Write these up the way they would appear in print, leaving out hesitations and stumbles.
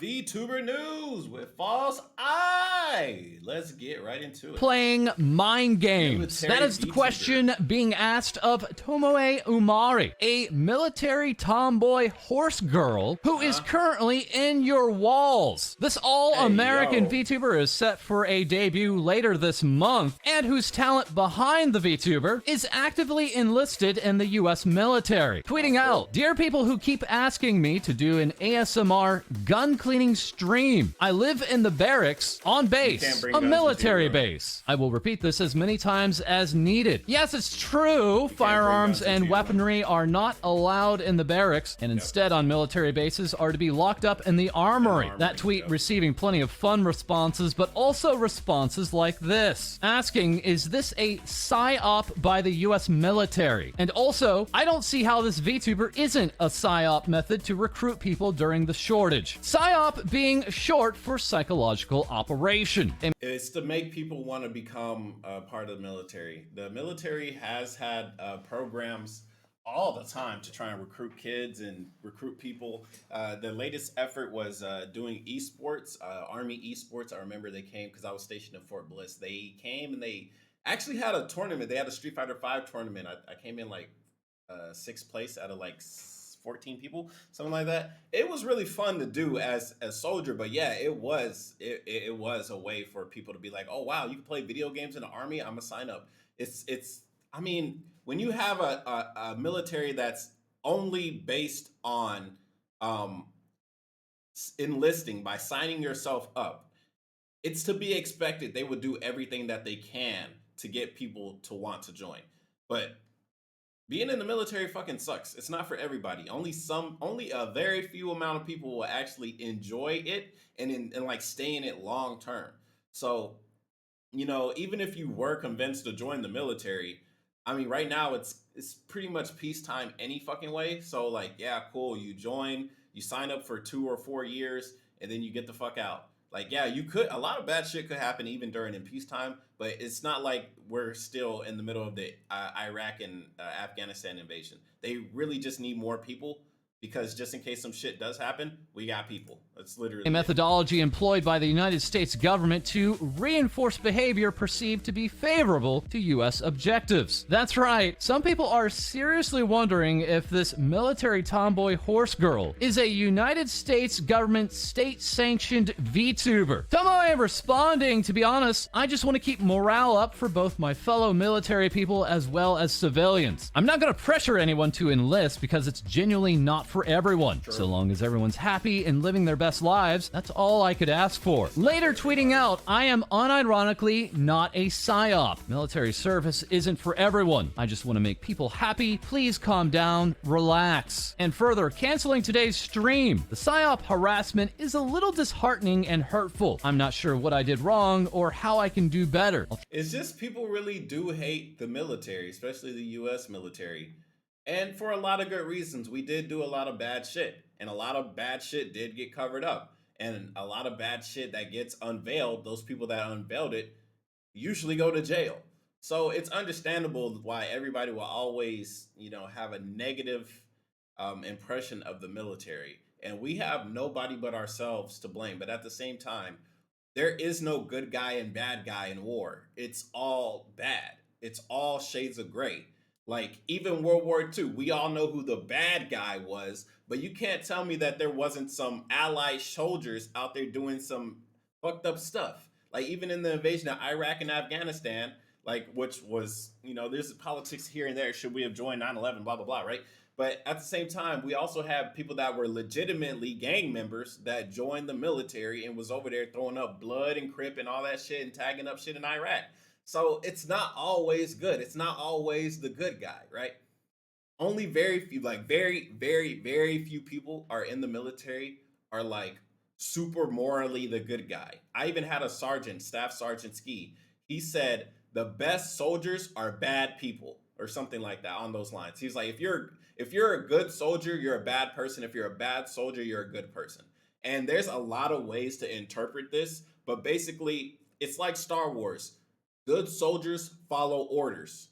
VTuber news with False Eye. Let's get right into it. Playing mind games. Military That is the VTuber. question being asked of Tomoe Umari, a military tomboy horse girl who is currently in your walls. This all-American Hey, yo. VTuber is set for a debut later this month, and whose talent behind the VTuber is actively enlisted in the US military. Tweeting out, "Dear people who keep asking me to do an ASMR gun cleaning stream, I live in the barracks on base, bring a guns military into your room. base. I will repeat this as many times as needed. Yes, it's true, firearms guns into and your weaponry are not allowed in the barracks, and instead on military bases are to be locked up in the armory." That tweet yep. receiving plenty of fun responses, but also responses like this, asking, "Is this a psyop by the US military? And also, I don't see how this VTuber isn't a psyop method to recruit people during the shortage." Psyop being short for psychological operation. It's to make people want to become part of the military. The military has had programs all the time to try and recruit kids and recruit people. The latest effort was doing esports, Army esports. I remember they came because I was stationed in Fort Bliss. They came and they actually had a tournament. They had a Street Fighter V tournament. I came in like sixth place out of like 14 people, something like that. It was really fun to do as a soldier, but yeah, it was a way for people to be like, oh wow, you can play video games in the army. I'm gonna sign up. It's I mean, when you have a military that's only based on um enlisting by signing yourself up, it's to be expected they would do everything that they can to get people to want to join. But being in the military fucking sucks. It's not for everybody. Only a very few amount of people will actually enjoy it and like stay in it long term. So, even if you were convinced to join the military, I mean, right now it's pretty much peacetime any fucking way. So like, yeah, cool, you join, you sign up for 2 or 4 years, and then you get the fuck out. Like, yeah, a lot of bad shit could happen even during in peacetime, but it's not like we're still in the middle of the Iraq and Afghanistan invasion. They really just need more people because just in case some shit does happen, we got people. That's literally A methodology employed by the United States government to reinforce behavior perceived to be favorable to U.S. objectives. That's right, some people are seriously wondering if this military tomboy horse girl is a United States government state-sanctioned VTuber. Tomoe responding, "To be honest, I just want to keep morale up for both my fellow military people as well as civilians. I'm not going to pressure anyone to enlist because it's genuinely not for everyone. So long as everyone's happy and living their best lives, that's all I could ask for." Later tweeting out, "I am unironically not a psyop. Military service isn't for everyone. I just want to make people happy. Please calm down, relax." And further, canceling today's stream. "The psyop harassment is a little disheartening and hurtful. I'm not sure what I did wrong or how I can do better." It's just people really do hate the military, especially the US military. And for a lot of good reasons. We did do a lot of bad shit, and a lot of bad shit did get covered up. And a lot of bad shit that gets unveiled, those people that unveiled it usually go to jail. So it's understandable why everybody will always, have a negative impression of the military. And we have nobody but ourselves to blame. But at the same time, there is no good guy and bad guy in war. It's all bad. It's all shades of gray. Like even World War II, we all know who the bad guy was, but you can't tell me that there wasn't some allied soldiers out there doing some fucked up stuff. Like even in the invasion of Iraq and Afghanistan, like which was, there's politics here and there. Should we have joined 9/11? Blah blah blah, right? But at the same time, we also have people that were legitimately gang members that joined the military and was over there throwing up blood and crip and all that shit and tagging up shit in Iraq. So it's not always good. It's not always the good guy, right? Only very few, like very, very, very few people are in the military are like super morally the good guy. I even had a sergeant, Staff Sergeant Ski. He said the best soldiers are bad people or something like that on those lines. He's like, if you're a good soldier, you're a bad person. If you're a bad soldier, you're a good person. And there's a lot of ways to interpret this, but basically it's like Star Wars. Good soldiers follow orders.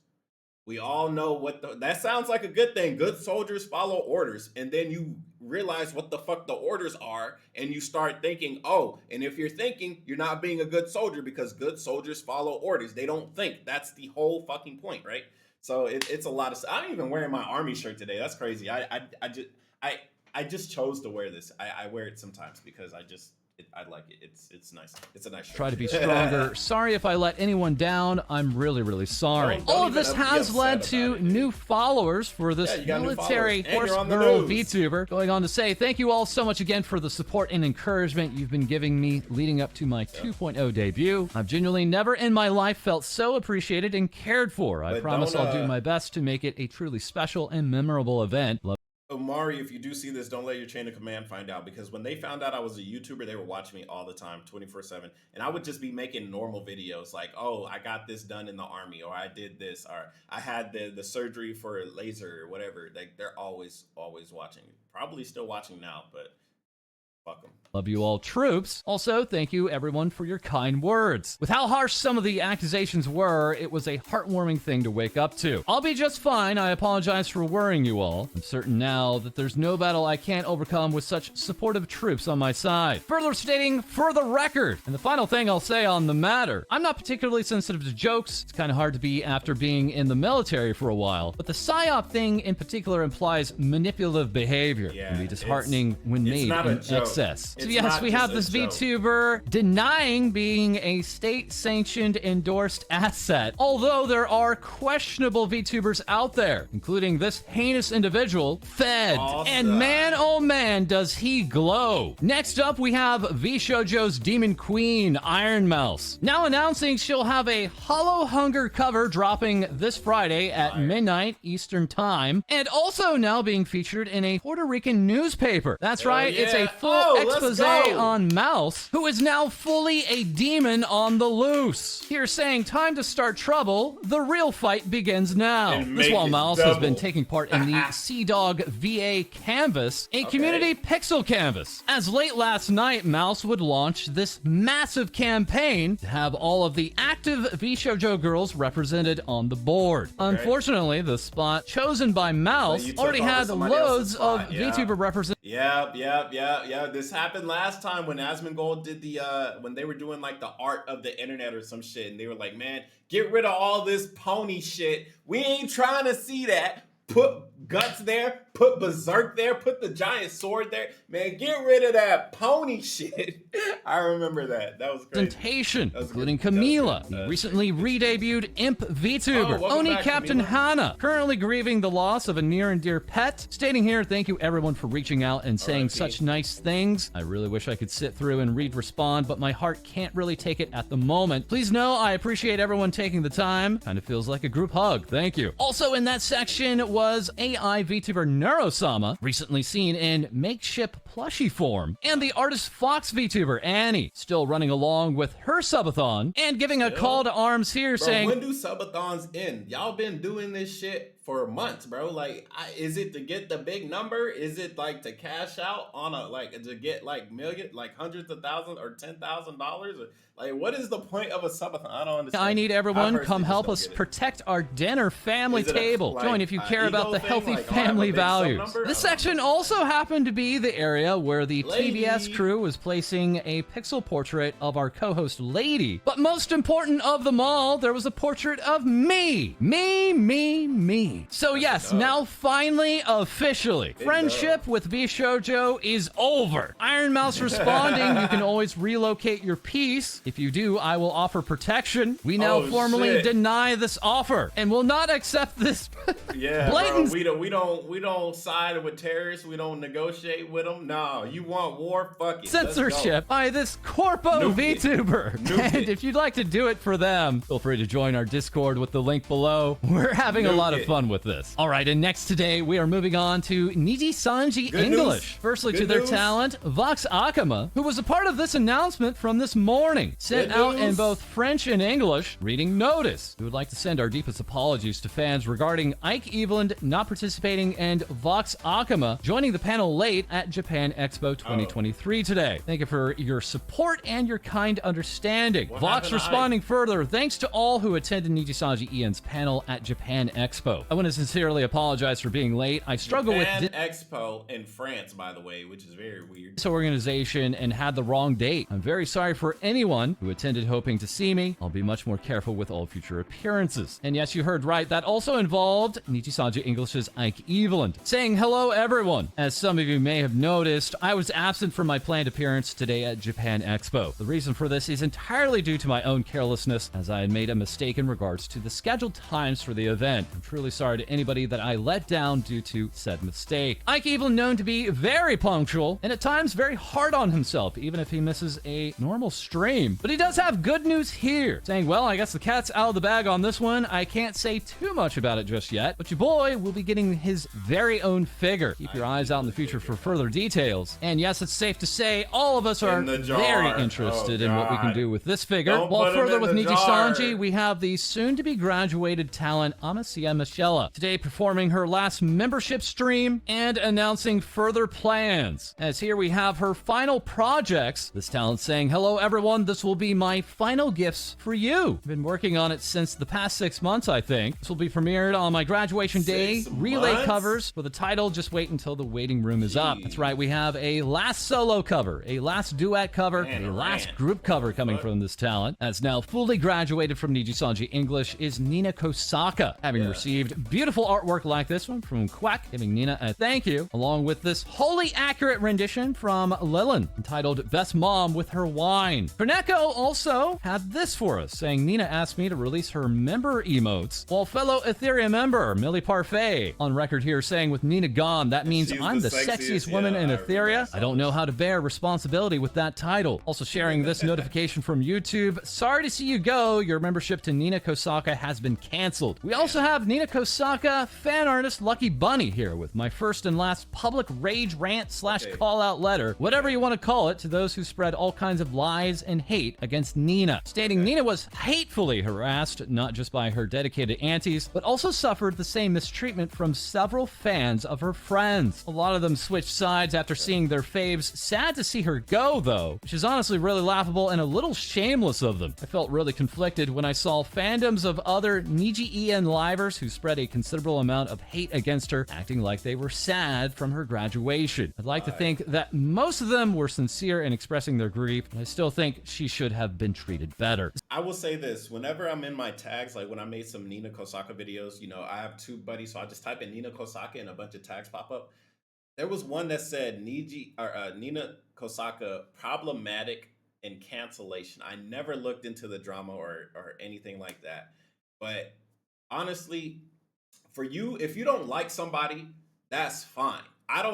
We all know what that sounds like a good thing. Good soldiers follow orders. And then you realize what the fuck the orders are. And you start thinking, oh, and if you're thinking, you're not being a good soldier because good soldiers follow orders. They don't think. That's the whole fucking point, right? So it's a lot of. I'm even wearing my army shirt today. That's crazy. I just chose to wear this. I wear it sometimes because I like it. It's nice. It's a nice shirt. Try to be stronger. Sorry if I let anyone down. I'm really, really sorry. Don't All of this even be has upset led about to it, new followers for this Yeah, you got new military followers, and horse you're on the girl news. VTuber. Going on to say, thank you all so much again for the support and encouragement you've been giving me leading up to my 2.0 debut. I've genuinely never in my life felt so appreciated and cared for. I But promise I'll do don't, my best to make it a truly special and memorable event. Omari, if you do see this, don't let your chain of command find out, because when they found out I was a YouTuber, they were watching me all the time, 24/7. And I would just be making normal videos like, oh, I got this done in the army, or I did this, or I had the surgery for a laser or whatever. Like, they're always watching. Probably still watching now, but fuck them. Love you all, troops. Also, thank you everyone for your kind words. With how harsh some of the accusations were, it was a heartwarming thing to wake up to. I'll be just fine. I apologize for worrying you all. I'm certain now that there's no battle I can't overcome with such supportive troops on my side. Further stating, for the record, and the final thing I'll say on the matter, I'm not particularly sensitive to jokes. It's kind of hard to be after being in the military for a while, but the PSYOP thing in particular implies manipulative behavior. It can be disheartening when made in excess. So yes, we have this VTuber denying being a state-sanctioned endorsed asset, although there are questionable VTubers out there, including this heinous individual, Fed. Awesome. And man, oh man, does he glow. Next up, we have VShojo's Demon Queen, Iron Mouse, now announcing she'll have a Hollow Hunger cover dropping this Friday at midnight Eastern Time, and also now being featured in a Puerto Rican newspaper. That's right, it's a full expose on Mouse, who is now fully a demon on the loose. Here saying, time to start trouble, the real fight begins now. This while Mouse has been taking part in the Sea Dog VA Canvas, a community pixel canvas. As late last night, Mouse would launch this massive campaign to have all of the active VShojo girls represented on the board. Unfortunately, the spot chosen by Mouse already had loads of VTuber representation. Yeah. This happened last time when Asmongold did the when they were doing like the art of the internet or some shit, and they were like, man, get rid of all this pony shit. We ain't trying to see that. Put Guts there, put Berserk there, put the giant sword there. Man, get rid of that pony shit. I remember that. That was great. Presentation, including Camila, the recently re-debuted Imp VTuber, Oni Captain Camila. Hana, currently grieving the loss of a near and dear pet. Stating here, thank you everyone for reaching out and saying such nice things. I really wish I could sit through and respond, but my heart can't really take it at the moment. Please know I appreciate everyone taking the time. Kind of feels like a group hug. Thank you. Also in that section was AI VTuber Neurosama, recently seen in makeshift plushie form, and the artist Fox VTuber Annie, still running along with her subathon, and giving a call to arms here, saying, when do subathons end? Y'all been doing this shit for months, bro. Like, is it to get the big number? Is it like to cash out on a, like, to get like million, like hundreds of thousands or $10,000? Like, what is the point of a subathon? I don't understand. I need everyone, come help us protect our dinner family table. Join if you care about the healthy family values. This section also happened to be the area where the TBS crew was placing a pixel portrait of our co-host Lady. But most important of them all, there was a portrait of me. Me. So yes, now finally, officially, friendship with VShojo is over. Iron Mouse responding, you can always relocate your piece. If you do, I will offer protection. We now formally deny this offer and will not accept this. Blatant. Bro, we don't side with terrorists. We don't negotiate with them. No, you want war? Fuck it. Censorship by this corpo VTuber. And if you'd like to do it for them, feel free to join our Discord with the link below. We're having a lot of fun fun with this. All right, and next today, we are moving on to nijisanji Good English. news. Firstly, Good to their news. talent, Vox Akama, who was a part of this announcement from this morning, sent Good out in news. both French and English, reading notice. We would like to send our deepest apologies to fans regarding Ike Eveland not participating and Vox Akama joining the panel late at Japan Expo 2023 today. Thank you for your support and your kind understanding. What Vox happened to responding further, thanks to all who attended Nijisanji Ian's panel at Japan Expo. I want to sincerely apologize for being late. I struggle with Japan Expo in France, by the way, which is very weird. this organization and had the wrong date. I'm very sorry for anyone who attended hoping to see me. I'll be much more careful with all future appearances. And yes, you heard right, that also involved Nijisanji English's Ike Eveland, saying hello everyone. As some of you may have noticed, I was absent from my planned appearance today at Japan Expo. The reason for this is entirely due to my own carelessness, as I had made a mistake in regards to the scheduled times for the event. I'm truly sorry to anybody that I let down due to said mistake. Ike Eveland known to be very punctual and at times very hard on himself, even if he misses a normal stream. But he does have good news here, saying, well, I guess the cat's out of the bag on this one. I can't say too much about it just yet, but your boy will be getting his very own figure. Keep your eyes out in the future for further details. And yes, it's safe to say all of us are In the jar. very interested in what we can God. do with this figure. Don't While put him further in with the Nijisanji, jar. we have the soon-to-be graduated talent Amasia Michela, today performing her last membership stream and announcing further plans. As here we have her final projects. This talent saying, hello everyone, this will be my final gifts for you. I've been working on it since the past 6 months, I think. This will be premiered on my graduation day. 6 Relay months? covers for the title. Just wait until the waiting room is up. That's right, we have a last solo cover, a last duet cover, Man, a last rant. group cover coming from this talent. As now fully graduated from Nijisanji English is Nina Kosaka, having received beautiful artwork like this one from Quack, giving Nina a thank you, along with this wholly accurate rendition from Lilin, entitled Best Mom with Her Wine. Perneko also had this for us, saying Nina asked me to release her member emotes, while fellow Ethereum member Millie Parfait on record here saying with Nina gone, that means She's I'm the the sexiest sexiest, woman yeah, in I remember Etheria. that I don't know how to bear responsibility with that title. Also sharing this notification from YouTube. Sorry to see you go. Your membership to Nina Kosaka has been canceled. We also have Nina Kosaka fan artist Lucky Bunny here with my first and last public rage rant slash call out letter, whatever you want to call it, to those who spread all kinds of lies and hate against Nina, stating Nina was hatefully harassed, not just by her dedicated aunties, but also suffered the same mistreatment from several fans of her friends. A lot of them switched sides after seeing their faves. Sad to see her go, though, which is honestly really laughable and a little shameless of them. I felt really conflicted when I saw fandoms of other Niji En livers who spread a considerable amount of hate against her, acting like they were sad from her graduation. I'd like to think that most of them were sincere in expressing their grief, but I still think she should have been treated better. I will say this, whenever I'm in my tags, like when I made some Nina Kosaka videos, you know, I have two buddies, so I just type in Nina Kosaka and a bunch of tags pop up. There was one that said Nina Kosaka problematic and cancellation. I never looked into the drama or anything like that. But honestly, for you, if you don't like somebody, that's fine. I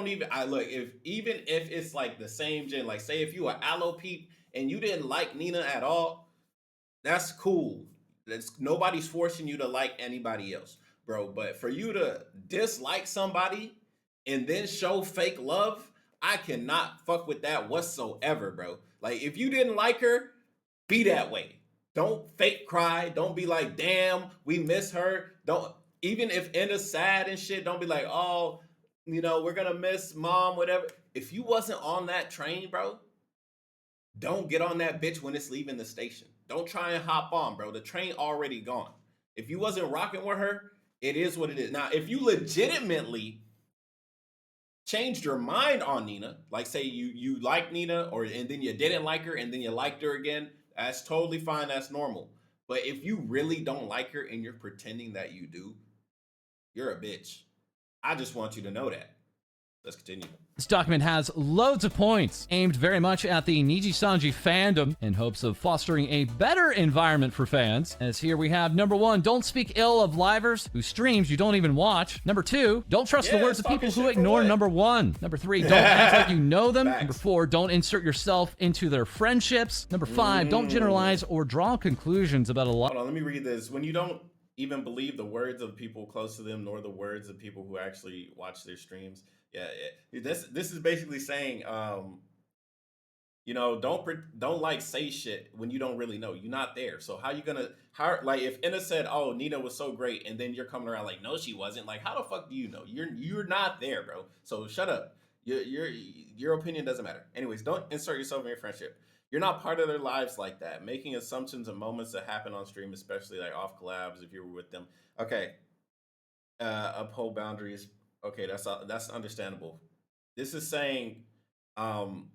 look, if it's like the same gen, like say if you are aloe peep and you didn't like Nina at all, that's cool. Nobody's forcing you to like anybody else, bro. But for you to dislike somebody and then show fake love, I cannot fuck with that whatsoever, bro. Like if you didn't like her, be that way. Don't fake cry. Don't be like, damn, we miss her. Don't, even if Enda's sad and shit, don't be like, oh, you know, we're gonna miss mom, whatever. If you wasn't on that train, bro, don't get on that bitch when it's leaving the station. Don't try and hop on, bro. The train already gone. If you wasn't rocking with her, it is what it is. Now, if you legitimately changed your mind on Nina, like say you like Nina and then you didn't like her and then you liked her again, that's totally fine. That's normal. But if you really don't like her and you're pretending that you do, you're a bitch. I just want you to know that. Let's continue. This document has loads of points aimed very much at the Nijisanji fandom in hopes of fostering a better environment for fans. As here we have number 1, don't speak ill of livers whose streams you don't even watch. Number 2, don't trust the words of people who ignore number 1. Number 3, don't act like you know them. Facts. Number 4, don't insert yourself into their friendships. Number 5, don't generalize or draw conclusions about a lot. Hold on, let me read this. When you don't even believe the words of people close to them, nor the words of people who actually watch their streams. Yeah, this is basically saying, don't like say shit when you don't really know. You're not there. So how you gonna like if Inna said, "Oh, Nina was so great," and then you're coming around like, "No, she wasn't." Like, how the fuck do you know? You're not there, bro. So shut up. Your opinion doesn't matter. Anyways, don't insert yourself in your friendship. You're not part of their lives like that. Making assumptions of moments that happen on stream, especially like off collabs, if you were with them. Okay, uphold boundaries. Okay, that's understandable. This is saying, um,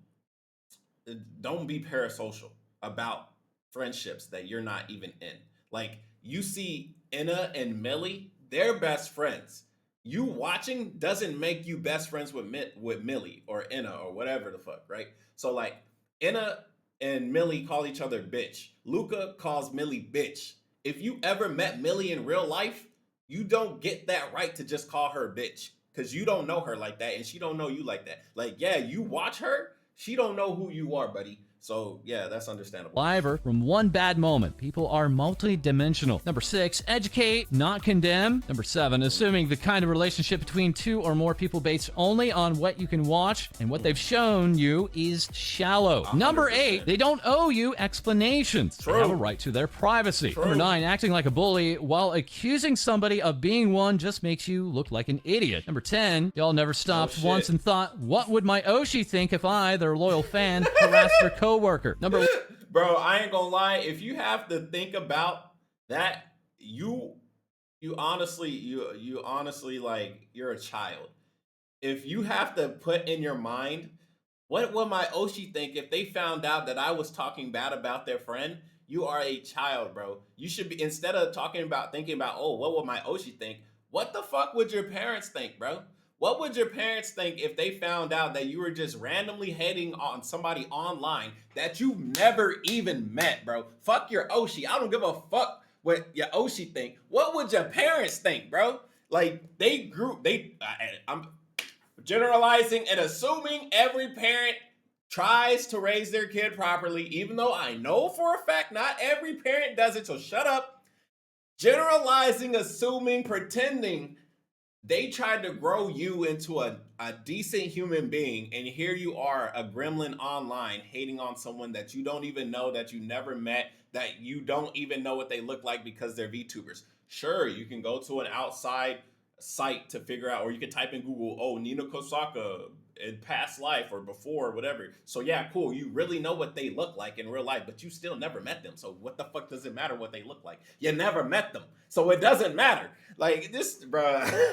don't be parasocial about friendships that you're not even in. Like you see Inna and Millie, they're best friends. You watching doesn't make you best friends with Millie or Inna or whatever the fuck, right? So like Inna and Millie call each other bitch. Luca calls Millie bitch. If you ever met Millie in real life, you don't get that right to just call her bitch because you don't know her like that and she don't know you like that. Like, yeah, you watch her, she don't know who you are, buddy. So yeah, that's understandable. Survivor from one bad moment. People are multi-dimensional. Number 6, educate, not condemn. Number 7, assuming the kind of relationship between 2 or more people based only on what you can watch and what they've shown you is shallow. 100%. Number 8, they don't owe you explanations. True. They have a right to their privacy. True. Number 9, acting like a bully while accusing somebody of being one just makes you look like an idiot. Number 10, y'all never stopped once and thought, what would my Oshi think if I, their loyal fan, harassed their coworker? Number Bro, I ain't gonna lie. If you have to think about that, you honestly like you're a child. If you have to put in your mind, what would my Oshi think if they found out that I was talking bad about their friend? You are a child, bro. You should be, instead of thinking about, oh, what would my Oshi think? What the fuck would your parents think, bro? What would your parents think if they found out that you were just randomly hating on somebody online that you never even met, bro? Fuck your Oshi. I don't give a fuck what your Oshi think. What would your parents think, bro? Like, I'm generalizing and assuming every parent tries to raise their kid properly, even though I know for a fact not every parent does it, so shut up. Generalizing, assuming, pretending they tried to grow you into a decent human being, and here you are, a gremlin online, hating on someone that you don't even know, that you never met, that you don't even know what they look like because they're VTubers. Sure, you can go to an outside site to figure out, or you can type in Google, oh, Nina Kosaka in past life or before or whatever. So yeah, cool. You really know what they look like in real life, but you still never met them. So what the fuck does it matter what they look like? You never met them. So it doesn't matter. Like this, bruh.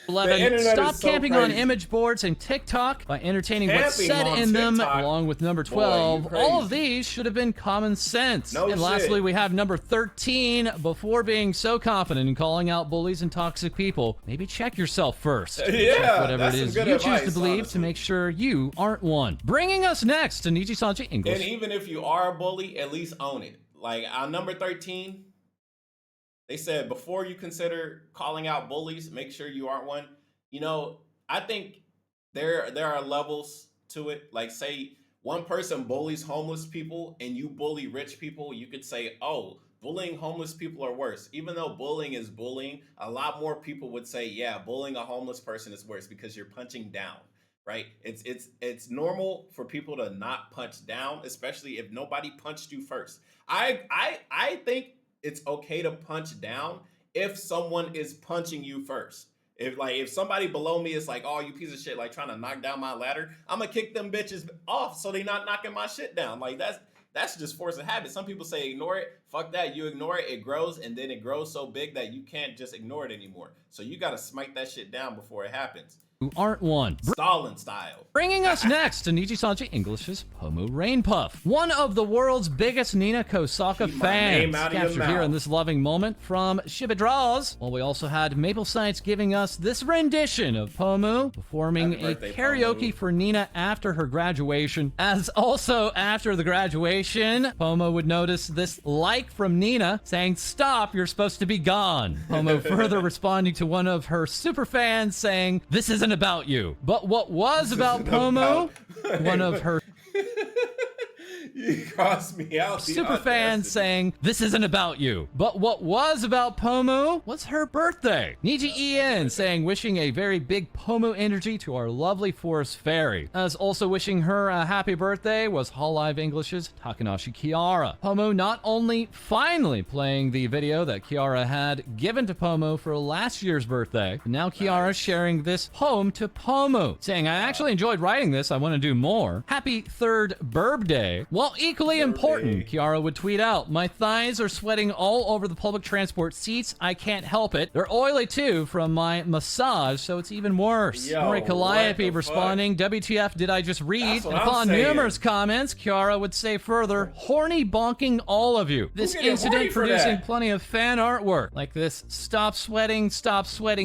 11. Stop camping on image boards and TikTok by entertaining what's said in them, along with number 12. All of these should have been common sense. And lastly, we have number 13. Before being so confident in calling out bullies and toxic people, maybe check yourself first. Yeah, check whatever it is you choose to believe to make sure you aren't one. Bringing us next to Nijisanji English. And even if you are a bully, at least own it. Like on number 13, they said, before you consider calling out bullies, make sure you aren't one. You know, I think there are levels to it. Like, say one person bullies homeless people and you bully rich people, you could say, oh, bullying homeless people are worse. Even though bullying is bullying, a lot more people would say, yeah, bullying a homeless person is worse because you're punching down, right? It's normal for people to not punch down, especially if nobody punched you first. I think it's okay to punch down if someone is punching you first. If somebody below me is like, oh, you piece of shit, like trying to knock down my ladder, I'm gonna kick them bitches off so they not knocking my shit down. Like that's just force of habit. Some people say ignore it. Fuck that. You ignore it, it grows, and then it grows so big that you can't just ignore it anymore. So you gotta smite that shit down before it happens. Who aren't one. Stalin style. Bringing us next to Nijisanji English's Pomu Rainpuff, one of the world's biggest Nina Kosaka fans, captured here in this loving moment from Shiba Draws. Well, we also had Maple Sites giving us this rendition of Pomu, performing a karaoke for Nina after her graduation. As also after the graduation, Pomu would notice this like from Nina saying, "Stop, you're supposed to be gone." Pomu further responding to one of her super fans saying, "This isn't about you." But what was about Pomu? One of her... You crossed me out. Super fans saying, this isn't about you. But what was about Pomu was her birthday. Niji saying, wishing a very big Pomu energy to our lovely forest fairy. As also wishing her a happy birthday was Hololive English's Takanashi Kiara. Pomu not only finally playing the video that Kiara had given to Pomu for last year's birthday, but now Kiara sharing this poem to Pomu, saying, I actually enjoyed writing this, I want to do more. Happy third burb day. While equally important, Kiara would tweet out, my thighs are sweating all over the public transport seats, I can't help it. They're oily too from my massage, so it's even worse. Nori Calliope responding, WTF did I just read? And upon numerous comments, Kiara would say further, horny bonking all of you. This incident producing plenty of fan artwork, like this stop sweating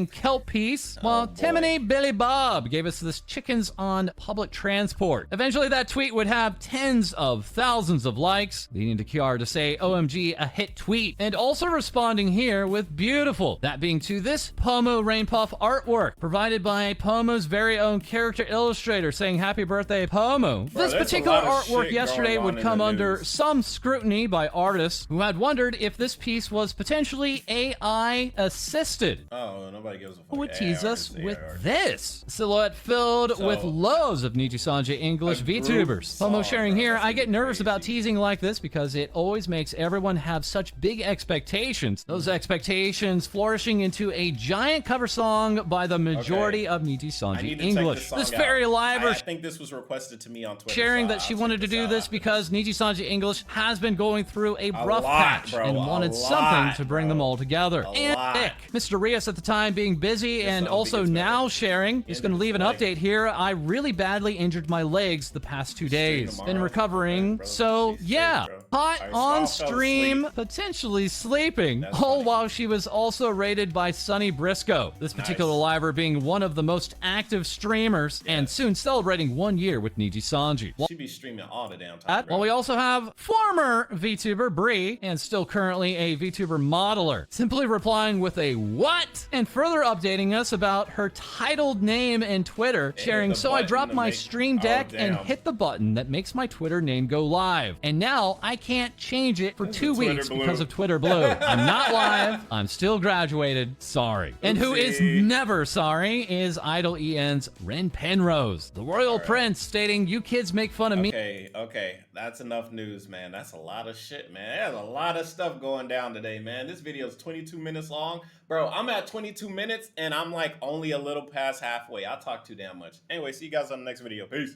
kelp piece, while Timony Billy Bob gave us this chickens on public transport. Eventually that tweet would have tens of thousands of likes, leading to Kiara to say, OMG, a hit tweet, and also responding here with beautiful, that being to this Pomu Rain Puff artwork, provided by Pomu's very own character illustrator, saying happy birthday, Pomu. This particular artwork yesterday would come under some scrutiny by artists who had wondered if this piece was potentially AI assisted. Oh, nobody gives a fuck. Who would tease us with this silhouette filled with loads of nijisanji English VTubers. Pomo sharing here, I get nervous about teasing like this because it always makes everyone have such big expectations. Those expectations flourishing into a giant cover song by the majority of nijisanji English. This very live, I think this was requested to me on Twitter. Sharing that she wanted to do this because nijisanji English has been going through a rough patch and wanted something to bring them all together. And Nick, Mr. Rios at the time being busy and also now sharing, he's going to leave an update here. I really badly injured my legs the past 2 days. Been recovering, so yeah. Hot on stream, potentially sleeping, all while she was also rated by Sunny Briscoe. This particular liver being one of the most active streamers and soon celebrating 1 year with nijisanji. She'd be streaming all the damn time. Well, we also have former VTuber Bree and still currently a VTuber modeler, simply replying with a what? And further updating us about her titled name in Twitter, sharing, so I dropped my stream deck and hit the button that makes my Twitter name go live. And now I can't change it for 2 weeks because of Twitter Blue. I'm not live. I'm still graduated. Sorry. And who is never sorry is Idol EN's Ren Penrose, the royal prince, stating, you kids make fun of me. Okay. That's enough news, man. That's a lot of shit, man. There's a lot of stuff going down today, man. This video is 22 minutes long. Bro, I'm at 22 minutes and I'm like only a little past halfway. I talk too damn much. Anyway, see you guys on the next video. Peace.